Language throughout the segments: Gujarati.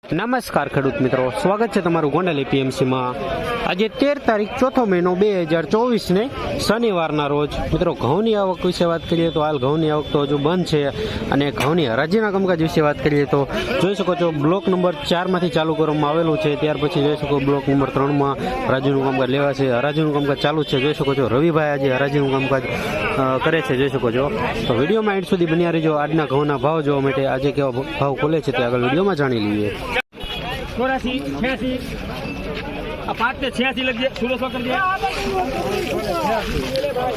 નમસ્કાર ખેડૂત મિત્રો, સ્વાગત છે તમારું ગોંડલ એપીએમસીમાં। આજે 13 તારીખ 4 મહિનો 2024 ને શનિવારના રોજ મિત્રો ઘઉંની આવક વિશે વાત કરીએ તો હાલ ઘઉંની આવક તો હજુ બંધ છે અને ઘઉંની હરાજીના કામકાજ વિશે વાત કરીએ તો જોઈ શકો છો બ્લોક નંબર 4 માંથી ચાલુ કરવામાં આવેલું છે। ત્યાર પછી જોઈ શકો બ્લોક નંબર 3 માં હરાજીનું કામકાજ લેવા છે। હરાજીનું કામકાજ ચાલુ છે। જોઈ શકો છો રવિભાઈ આજે હરાજીનું કામકાજ કરે છે, જોઈ શકો છો। તો વિડીયોમાં એન્ડ સુધી બન્યા રહેજો। આજના ઘઉંના ભાવ જોવા માટે આજે કેવા ભાવ ખોલે છે તે આગળ વિડીયોમાં જાણી લઈએ। 84, 86, 586 लग गया, सूरज कर दिया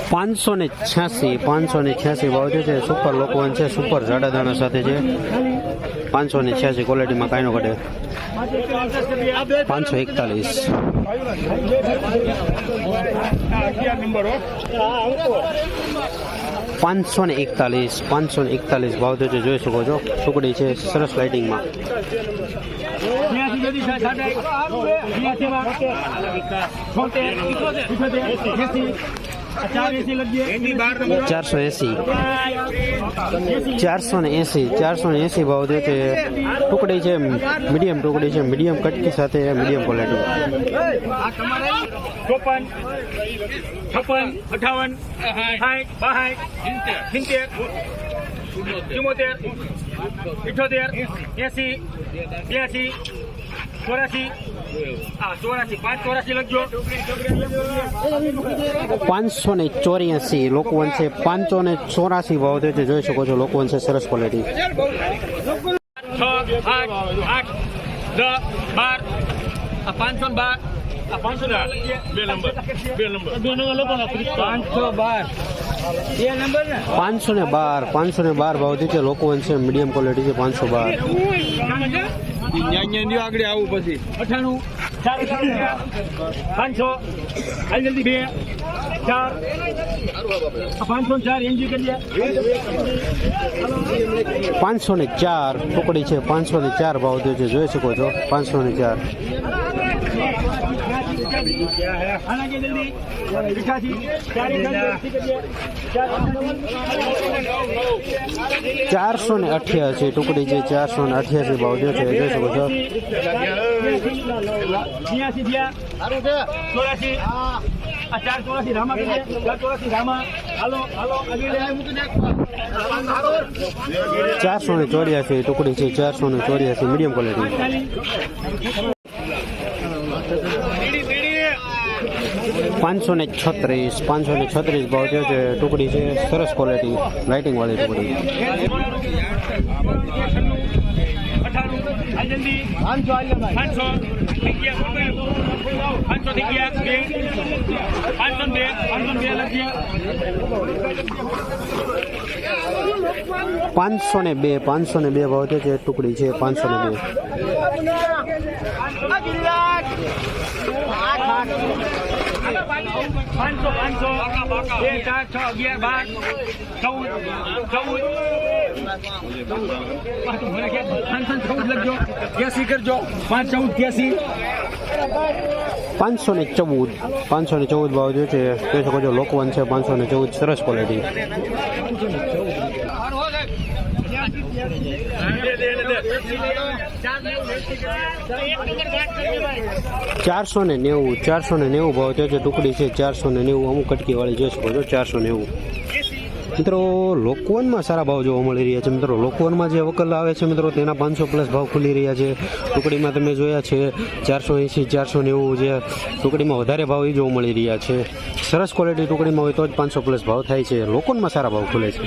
586 ભાવ જે છે સુપર લોકવન છે, સુપર જાડા દાણા સાથે છે। 586 ક્વોલિટીમાં કાંઈ નો ઘટે। 541 ભાવ જે છે જોઈ શકો છો। ટુકડી છે સરસ લાઇટિંગમાં। 480 ભાવ જે છે ટુકડી છે મીડિયમ ટુકડી છે, મીડિયમ કટકી સાથે મીડિયમ ક્વોલિટી। 54, 56, 58, 60, 62, 73, 74, 80, 82, 84, 584 લખજો। 584 લોકવન છે। 584 ભાવ જે છે જોઈ શકો છો। લોકવન છે સરસ ક્વોલિટી। 6, 8, 10, 12, 512, 512 ભાવ જે છે લોકવન છે, મીડિયમ ક્વોલિટી છે। 512 આગળ આવું પછી 98, 500, જલ્દી 2, 4, 504 એનજી કરી દે। 504 ટુકડી છે। 504 ભાવ જે છે જોઈ શકો છો। 504 488 ટુકડી છે। 488 ભાવ જે છે જોઈ શકો છો। 484 રામા કરી દે। 484 રામા હાલો 484 ટુકડી છે। 484 મીડિયમ ક્વોલિટી। 536 ભાવ જે છે ટુકડી છે સરસ ક્વોલિટી, લાઇટિંગ વાળી ટુકડી। 502 ભાવ જે છે ટુકડી છે। 502 કરજો 514 514 ભાવ જે છે જોઈ શકો છો। લોકવન છે 514 સરસ ક્વોલિટી। 490 ભાવ જે છે ટુકડી છે। 490 અમુક કટકી વાળી જોઈ શકો છો। 490 મિત્રો લોકવનમાં સારા ભાવ જોવા મળી રહ્યા છે। મિત્રો લોકવનમાં જે વકલ આવે છે મિત્રો તેના 500 પ્લસ ભાવ ખુલી રહ્યા છે। ટુકડીમાં તમે જોયા છે 480 490 જે ટુકડીમાં વધારે ભાવ એ જોવા મળી રહ્યા છે। સરસ ક્વોલિટી ટુકડીમાં હોય તો જ 500 પ્લસ ભાવ થાય છે। લોકવનમાં સારા ભાવ ખુલે છે।